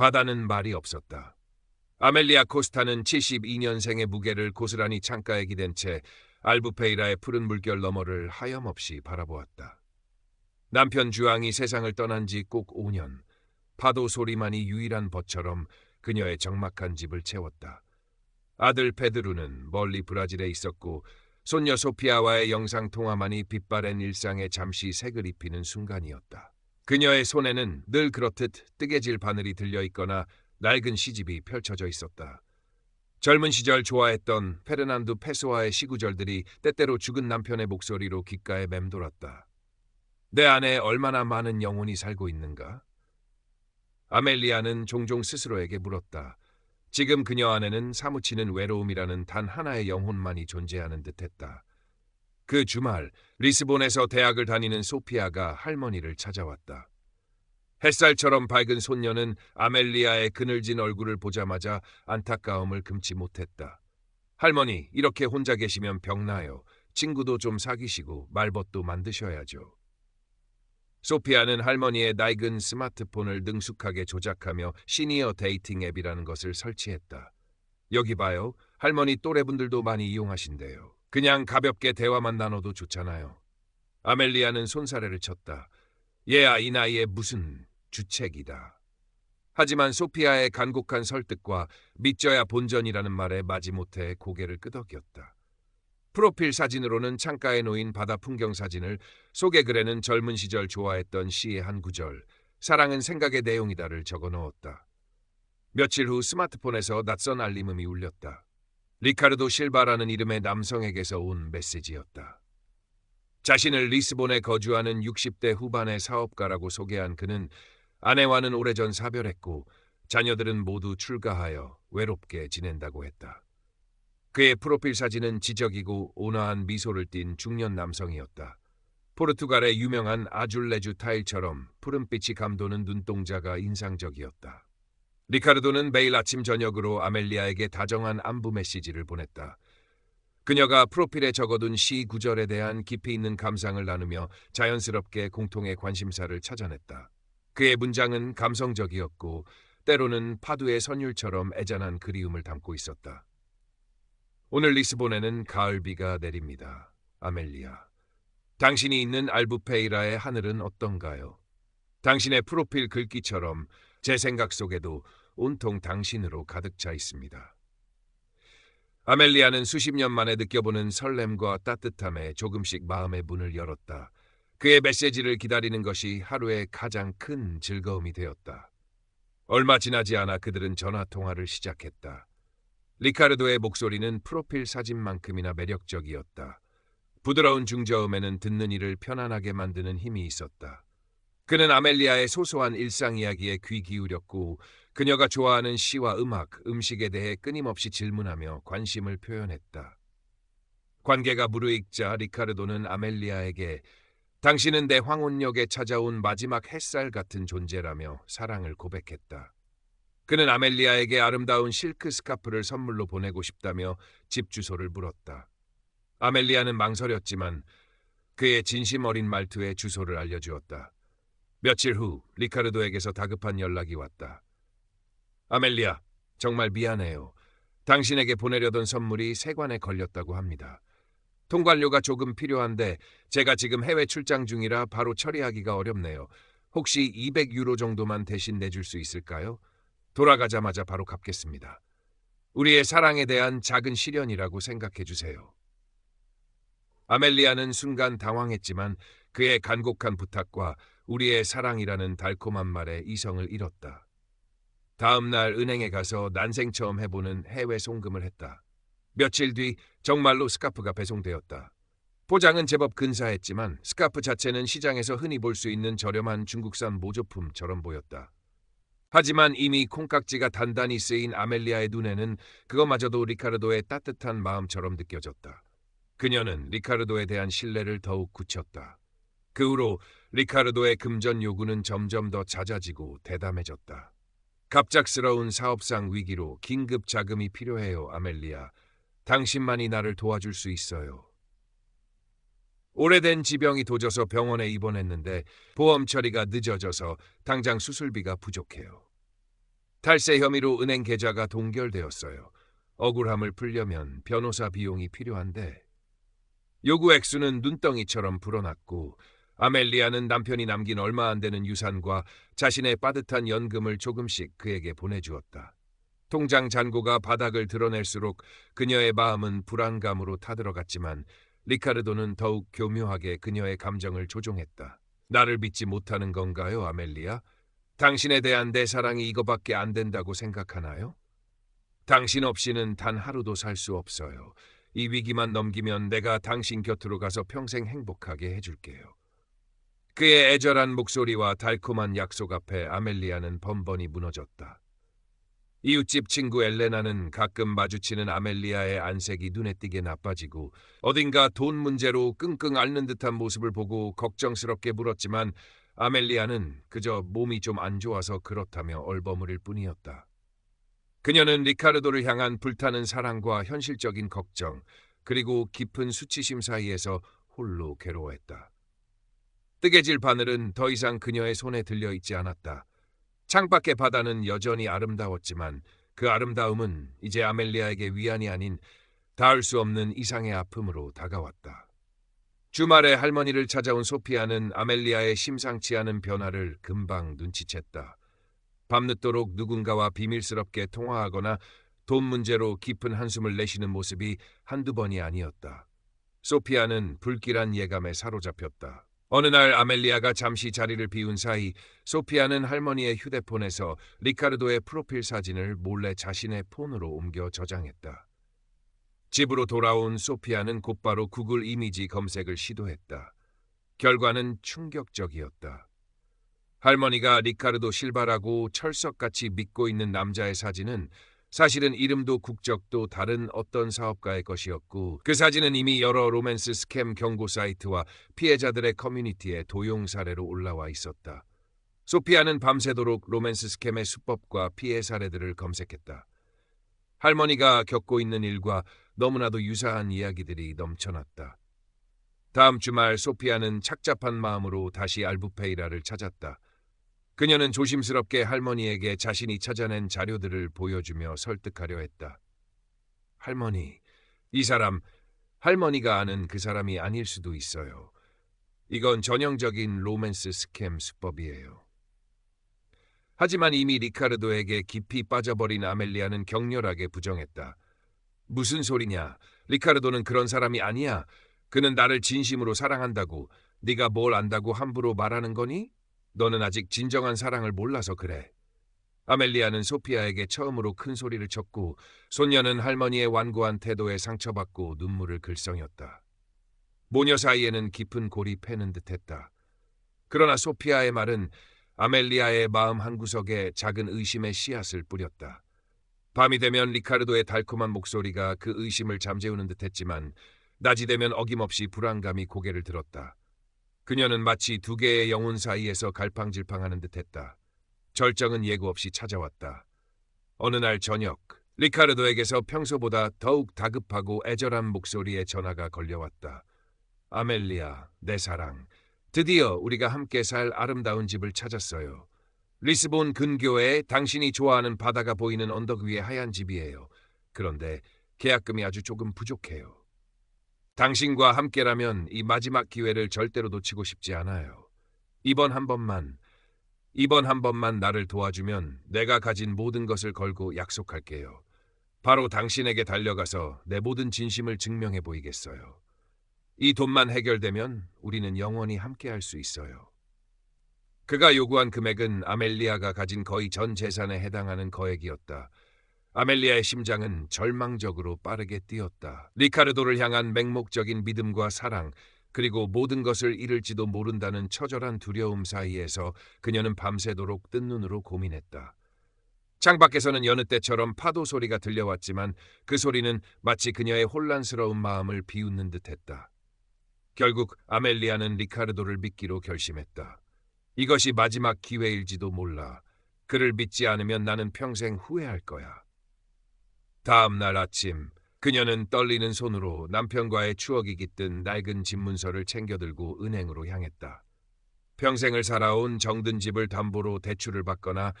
바다는 말이 없었다. 아멜리아 코스타는 72년생의 무게를 고스란히 창가에 기댄 채 알부페이라의 푸른 물결 너머를 하염없이 바라보았다. 남편 주앙이 세상을 떠난 지 꼭 5년, 파도 소리만이 유일한 벗처럼 그녀의 적막한 집을 채웠다. 아들 페드루는 멀리 브라질에 있었고 손녀 소피아와의 영상통화만이 빛바랜 일상에 잠시 색을 입히는 순간이었다. 그녀의 손에는 늘 그렇듯 뜨개질 바늘이 들려있거나 낡은 시집이 펼쳐져 있었다. 젊은 시절 좋아했던 페르난두 페소아의 시구절들이 때때로 죽은 남편의 목소리로 귓가에 맴돌았다. 내 안에 얼마나 많은 영혼이 살고 있는가? 아멜리아는 종종 스스로에게 물었다. 지금 그녀 안에는 사무치는 외로움이라는 단 하나의 영혼만이 존재하는 듯했다. 그 주말 리스본에서 대학을 다니는 소피아가 할머니를 찾아왔다. 햇살처럼 밝은 손녀는 아멜리아의 그늘진 얼굴을 보자마자 안타까움을 금치 못했다. 할머니, 이렇게 혼자 계시면 병나요. 친구도 좀 사귀시고 말벗도 만드셔야죠. 소피아는 할머니의 낡은 스마트폰을 능숙하게 조작하며 시니어 데이팅 앱이라는 것을 설치했다. 여기 봐요. 할머니 또래분들도 많이 이용하신대요. 그냥 가볍게 대화만 나눠도 좋잖아요. 아멜리아는 손사래를 쳤다. 얘야, 이 나이에 무슨 주책이다. 하지만 소피아의 간곡한 설득과 믿져야 본전이라는 말에 마지못해 고개를 끄덕였다. 프로필 사진으로는 창가에 놓인 바다 풍경 사진을, 속의 글에는 젊은 시절 좋아했던 시의 한 구절, 사랑은 생각의 내용이다를 적어 넣었다. 며칠 후 스마트폰에서 낯선 알림음이 울렸다. 리카르도 실바라는 이름의 남성에게서 온 메시지였다. 자신을 리스본에 거주하는 60대 후반의 사업가라고 소개한 그는 아내와는 오래전 사별했고 자녀들은 모두 출가하여 외롭게 지낸다고 했다. 그의 프로필 사진은 지적이고 온화한 미소를 띤 중년 남성이었다. 포르투갈의 유명한 아줄레주 타일처럼 푸른빛이 감도는 눈동자가 인상적이었다. 리카르도는 매일 아침 저녁으로 아멜리아에게 다정한 안부 메시지를 보냈다. 그녀가 프로필에 적어둔 시 구절에 대한 깊이 있는 감상을 나누며 자연스럽게 공통의 관심사를 찾아냈다. 그의 문장은 감성적이었고 때로는 파도의 선율처럼 애잔한 그리움을 담고 있었다. 오늘 리스본에는 가을비가 내립니다. 아멜리아. 당신이 있는 알부페이라의 하늘은 어떤가요? 당신의 프로필 글귀처럼 제 생각 속에도 온통 당신으로 가득 차 있습니다. 아멜리아는 수십 년 만에 느껴보는 설렘과 따뜻함에 조금씩 마음의 문을 열었다. 그의 메시지를 기다리는 것이 하루의 가장 큰 즐거움이 되었다. 얼마 지나지 않아 그들은 전화통화를 시작했다. 리카르도의 목소리는 프로필 사진만큼이나 매력적이었다. 부드러운 중저음에는 듣는 이를 편안하게 만드는 힘이 있었다. 그는 아멜리아의 소소한 일상 이야기에 귀 기울였고 그녀가 좋아하는 시와 음악, 음식에 대해 끊임없이 질문하며 관심을 표현했다. 관계가 무르익자 리카르도는 아멜리아에게 당신은 내 황혼역에 찾아온 마지막 햇살 같은 존재라며 사랑을 고백했다. 그는 아멜리아에게 아름다운 실크 스카프를 선물로 보내고 싶다며 집 주소를 물었다. 아멜리아는 망설였지만 그의 진심 어린 말투에 주소를 알려주었다. 며칠 후 리카르도에게서 다급한 연락이 왔다. 아멜리아, 정말 미안해요. 당신에게 보내려던 선물이 세관에 걸렸다고 합니다. 통관료가 조금 필요한데 제가 지금 해외 출장 중이라 바로 처리하기가 어렵네요. 혹시 200유로 정도만 대신 내줄 수 있을까요? 돌아가자마자 바로 갚겠습니다. 우리의 사랑에 대한 작은 시련이라고 생각해 주세요. 아멜리아는 순간 당황했지만 그의 간곡한 부탁과 우리의 사랑이라는 달콤한 말에 이성을 잃었다. 다음 날 은행에 가서 난생 처음 해보는 해외 송금을 했다. 며칠 뒤 정말로 스카프가 배송되었다. 포장은 제법 근사했지만 스카프 자체는 시장에서 흔히 볼 수 있는 저렴한 중국산 모조품처럼 보였다. 하지만 이미 콩깍지가 단단히 쓰인 아멜리아의 눈에는 그것마저도 리카르도의 따뜻한 마음처럼 느껴졌다. 그녀는 리카르도에 대한 신뢰를 더욱 굳혔다. 그 후로 리카르도의 금전 요구는 점점 더 잦아지고 대담해졌다. 갑작스러운 사업상 위기로 긴급 자금이 필요해요, 아멜리아. 당신만이 나를 도와줄 수 있어요. 오래된 지병이 도져서 병원에 입원했는데 보험 처리가 늦어져서 당장 수술비가 부족해요. 탈세 혐의로 은행 계좌가 동결되었어요. 억울함을 풀려면 변호사 비용이 필요한데 요구 액수는 눈덩이처럼 불어났고 아멜리아는 남편이 남긴 얼마 안 되는 유산과 자신의 빠듯한 연금을 조금씩 그에게 보내주었다. 통장 잔고가 바닥을 드러낼수록 그녀의 마음은 불안감으로 타들어갔지만 리카르도는 더욱 교묘하게 그녀의 감정을 조종했다. 나를 믿지 못하는 건가요, 아멜리아? 당신에 대한 내 사랑이 이거밖에 안 된다고 생각하나요? 당신 없이는 단 하루도 살 수 없어요. 이 위기만 넘기면 내가 당신 곁으로 가서 평생 행복하게 해줄게요. 그의 애절한 목소리와 달콤한 약속 앞에 아멜리아는 번번이 무너졌다. 이웃집 친구 엘레나는 가끔 마주치는 아멜리아의 안색이 눈에 띄게 나빠지고 어딘가 돈 문제로 끙끙 앓는 듯한 모습을 보고 걱정스럽게 물었지만 아멜리아는 그저 몸이 좀 안 좋아서 그렇다며 얼버무릴 뿐이었다. 그녀는 리카르도를 향한 불타는 사랑과 현실적인 걱정, 그리고 깊은 수치심 사이에서 홀로 괴로워했다. 뜨개질 바늘은 더 이상 그녀의 손에 들려 있지 않았다. 창밖의 바다는 여전히 아름다웠지만 그 아름다움은 이제 아멜리아에게 위안이 아닌 닿을 수 없는 이상의 아픔으로 다가왔다. 주말에 할머니를 찾아온 소피아는 아멜리아의 심상치 않은 변화를 금방 눈치챘다. 밤늦도록 누군가와 비밀스럽게 통화하거나 돈 문제로 깊은 한숨을 내쉬는 모습이 한두 번이 아니었다. 소피아는 불길한 예감에 사로잡혔다. 어느 날 아멜리아가 잠시 자리를 비운 사이 소피아는 할머니의 휴대폰에서 리카르도의 프로필 사진을 몰래 자신의 폰으로 옮겨 저장했다. 집으로 돌아온 소피아는 곧바로 구글 이미지 검색을 시도했다. 결과는 충격적이었다. 할머니가 리카르도 실바라고 철석같이 믿고 있는 남자의 사진은 사실은 이름도 국적도 다른 어떤 사업가의 것이었고 그 사진은 이미 여러 로맨스 스캠 경고 사이트와 피해자들의 커뮤니티에 도용 사례로 올라와 있었다. 소피아는 밤새도록 로맨스 스캠의 수법과 피해 사례들을 검색했다. 할머니가 겪고 있는 일과 너무나도 유사한 이야기들이 넘쳐났다. 다음 주말 소피아는 착잡한 마음으로 다시 알부페이라를 찾았다. 그녀는 조심스럽게 할머니에게 자신이 찾아낸 자료들을 보여주며 설득하려 했다. 할머니, 이 사람, 할머니가 아는 그 사람이 아닐 수도 있어요. 이건 전형적인 로맨스 스캠 수법이에요. 하지만 이미 리카르도에게 깊이 빠져버린 아멜리아는 격렬하게 부정했다. 무슨 소리냐? 리카르도는 그런 사람이 아니야. 그는 나를 진심으로 사랑한다고. 네가 뭘 안다고 함부로 말하는 거니? 너는 아직 진정한 사랑을 몰라서 그래. 아멜리아는 소피아에게 처음으로 큰 소리를 쳤고 손녀는 할머니의 완고한 태도에 상처받고 눈물을 글썽였다. 모녀 사이에는 깊은 골이 패는 듯했다. 그러나 소피아의 말은 아멜리아의 마음 한구석에 작은 의심의 씨앗을 뿌렸다. 밤이 되면 리카르도의 달콤한 목소리가 그 의심을 잠재우는 듯했지만 낮이 되면 어김없이 불안감이 고개를 들었다. 그녀는 마치 두 개의 영혼 사이에서 갈팡질팡하는 듯했다. 절정은 예고 없이 찾아왔다. 어느 날 저녁, 리카르도에게서 평소보다 더욱 다급하고 애절한 목소리의 전화가 걸려왔다. 아멜리아, 내 사랑, 드디어 우리가 함께 살 아름다운 집을 찾았어요. 리스본 근교에 당신이 좋아하는 바다가 보이는 언덕 위의 하얀 집이에요. 그런데 계약금이 아주 조금 부족해요. 당신과 함께라면 이 마지막 기회를 절대로 놓치고 싶지 않아요. 이번 한 번만 나를 도와주면 내가 가진 모든 것을 걸고 약속할게요. 바로 당신에게 달려가서 내 모든 진심을 증명해 보이겠어요. 이 돈만 해결되면 우리는 영원히 함께할 수 있어요. 그가 요구한 금액은 아멜리아가 가진 거의 전 재산에 해당하는 거액이었다. 아멜리아의 심장은 절망적으로 빠르게 뛰었다. 리카르도를 향한 맹목적인 믿음과 사랑, 그리고 모든 것을 잃을지도 모른다는 처절한 두려움 사이에서 그녀는 밤새도록 뜬 눈으로 고민했다. 창밖에서는 여느 때처럼 파도 소리가 들려왔지만 그 소리는 마치 그녀의 혼란스러운 마음을 비웃는 듯했다. 결국 아멜리아는 리카르도를 믿기로 결심했다. 이것이 마지막 기회일지도 몰라. 그를 믿지 않으면 나는 평생 후회할 거야. 다음 날 아침, 그녀는 떨리는 손으로 남편과의 추억이 깃든 낡은 집문서를 챙겨들고 은행으로 향했다. 평생을 살아온 정든 집을 담보로 대출을 받거나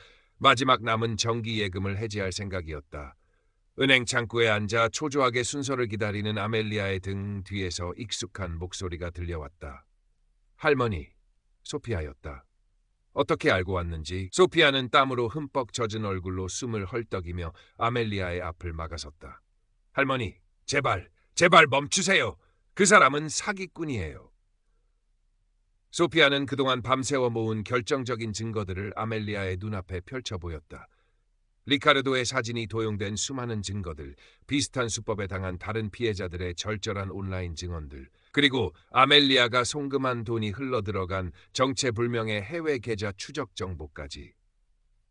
마지막 남은 정기 예금을 해지할 생각이었다. 은행 창구에 앉아 초조하게 순서를 기다리는 아멜리아의 등 뒤에서 익숙한 목소리가 들려왔다. 할머니, 소피아였다. 어떻게 알고 왔는지 소피아는 땀으로 흠뻑 젖은 얼굴로 숨을 헐떡이며 아멜리아의 앞을 막아섰다. 할머니, 제발 멈추세요. 그 사람은 사기꾼이에요. 소피아는 그동안 밤새워 모은 결정적인 증거들을 아멜리아의 눈앞에 펼쳐 보였다. 리카르도의 사진이 도용된 수많은 증거들, 비슷한 수법에 당한 다른 피해자들의 절절한 온라인 증언들, 그리고 아멜리아가 송금한 돈이 흘러들어간 정체불명의 해외 계좌 추적 정보까지.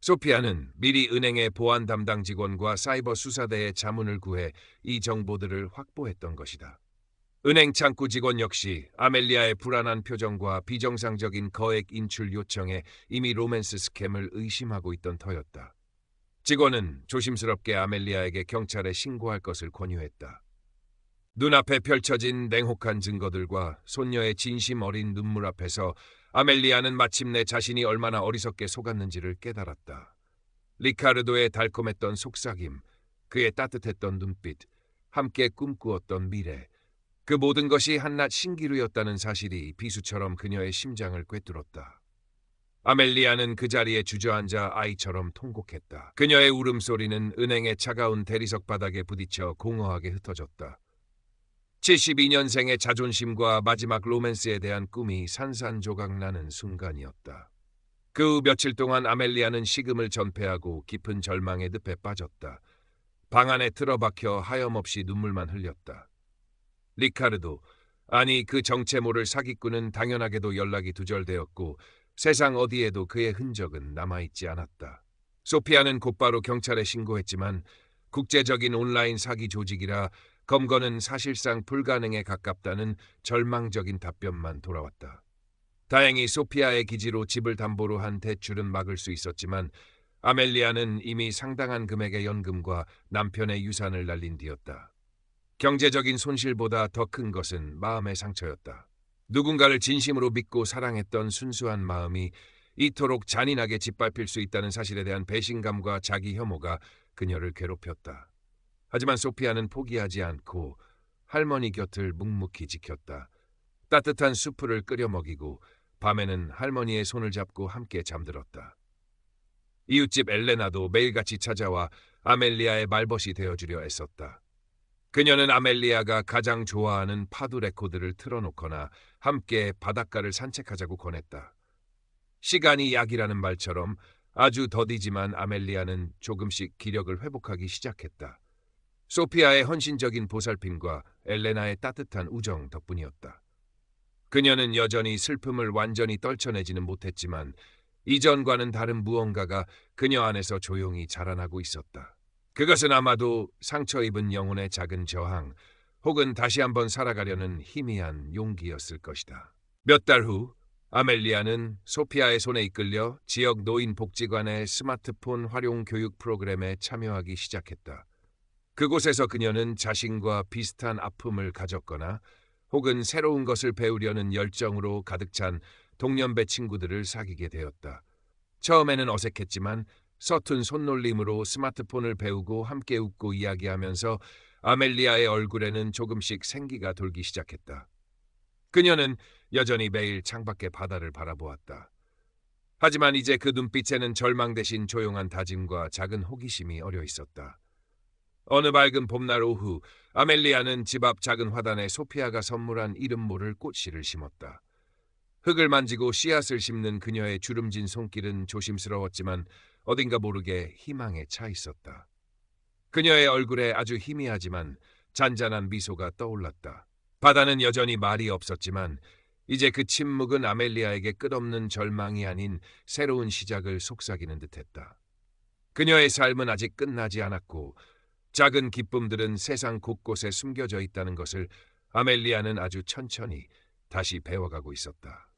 소피아는 미리 은행의 보안 담당 직원과 사이버 수사대의 자문을 구해 이 정보들을 확보했던 것이다. 은행 창구 직원 역시 아멜리아의 불안한 표정과 비정상적인 거액 인출 요청에 이미 로맨스 스캠을 의심하고 있던 터였다. 직원은 조심스럽게 아멜리아에게 경찰에 신고할 것을 권유했다. 눈앞에 펼쳐진 냉혹한 증거들과 손녀의 진심 어린 눈물 앞에서 아멜리아는 마침내 자신이 얼마나 어리석게 속았는지를 깨달았다. 리카르도의 달콤했던 속삭임, 그의 따뜻했던 눈빛, 함께 꿈꾸었던 미래, 그 모든 것이 한낱 신기루였다는 사실이 비수처럼 그녀의 심장을 꿰뚫었다. 아멜리아는 그 자리에 주저앉아 아이처럼 통곡했다. 그녀의 울음소리는 은행의 차가운 대리석 바닥에 부딪혀 공허하게 흩어졌다. 72년생의 자존심과 마지막 로맨스에 대한 꿈이 산산조각나는 순간이었다. 그 후 며칠 동안 아멜리아는 식음을 전폐하고 깊은 절망의 늪에 빠졌다. 방 안에 틀어박혀 하염없이 눈물만 흘렸다. 리카르도, 아니 그 정체 모를 사기꾼은 당연하게도 연락이 두절되었고 세상 어디에도 그의 흔적은 남아있지 않았다. 소피아는 곧바로 경찰에 신고했지만 국제적인 온라인 사기 조직이라 검거는 사실상 불가능에 가깝다는 절망적인 답변만 돌아왔다. 다행히 소피아의 기지로 집을 담보로 한 대출은 막을 수 있었지만 아멜리아는 이미 상당한 금액의 연금과 남편의 유산을 날린 뒤였다. 경제적인 손실보다 더 큰 것은 마음의 상처였다. 누군가를 진심으로 믿고 사랑했던 순수한 마음이 이토록 잔인하게 짓밟힐 수 있다는 사실에 대한 배신감과 자기 혐오가 그녀를 괴롭혔다. 하지만 소피아는 포기하지 않고 할머니 곁을 묵묵히 지켰다. 따뜻한 수프를 끓여 먹이고 밤에는 할머니의 손을 잡고 함께 잠들었다. 이웃집 엘레나도 매일같이 찾아와 아멜리아의 말벗이 되어주려 애썼다. 그녀는 아멜리아가 가장 좋아하는 파도 레코드를 틀어놓거나 함께 바닷가를 산책하자고 권했다. 시간이 약이라는 말처럼 아주 더디지만 아멜리아는 조금씩 기력을 회복하기 시작했다. 소피아의 헌신적인 보살핌과 엘레나의 따뜻한 우정 덕분이었다. 그녀는 여전히 슬픔을 완전히 떨쳐내지는 못했지만 이전과는 다른 무언가가 그녀 안에서 조용히 자라나고 있었다. 그것은 아마도 상처 입은 영혼의 작은 저항, 혹은 다시 한번 살아가려는 희미한 용기였을 것이다. 몇 달 후, 아멜리아는 소피아의 손에 이끌려 지역 노인복지관의 스마트폰 활용 교육 프로그램에 참여하기 시작했다. 그곳에서 그녀는 자신과 비슷한 아픔을 가졌거나 혹은 새로운 것을 배우려는 열정으로 가득 찬 동년배 친구들을 사귀게 되었다. 처음에는 어색했지만 서툰 손놀림으로 스마트폰을 배우고 함께 웃고 이야기하면서 아멜리아의 얼굴에는 조금씩 생기가 돌기 시작했다. 그녀는 여전히 매일 창밖의 바다를 바라보았다. 하지만 이제 그 눈빛에는 절망 대신 조용한 다짐과 작은 호기심이 어려 있었다. 어느 밝은 봄날 오후, 아멜리아는 집 앞 작은 화단에 소피아가 선물한 이름 모를 꽃씨를 심었다. 흙을 만지고 씨앗을 심는 그녀의 주름진 손길은 조심스러웠지만 어딘가 모르게 희망에 차 있었다. 그녀의 얼굴에 아주 희미하지만 잔잔한 미소가 떠올랐다. 바다는 여전히 말이 없었지만 이제 그 침묵은 아멜리아에게 끝없는 절망이 아닌 새로운 시작을 속삭이는 듯했다. 그녀의 삶은 아직 끝나지 않았고 작은 기쁨들은 세상 곳곳에 숨겨져 있다는 것을 아멜리아는 아주 천천히 다시 배워가고 있었다.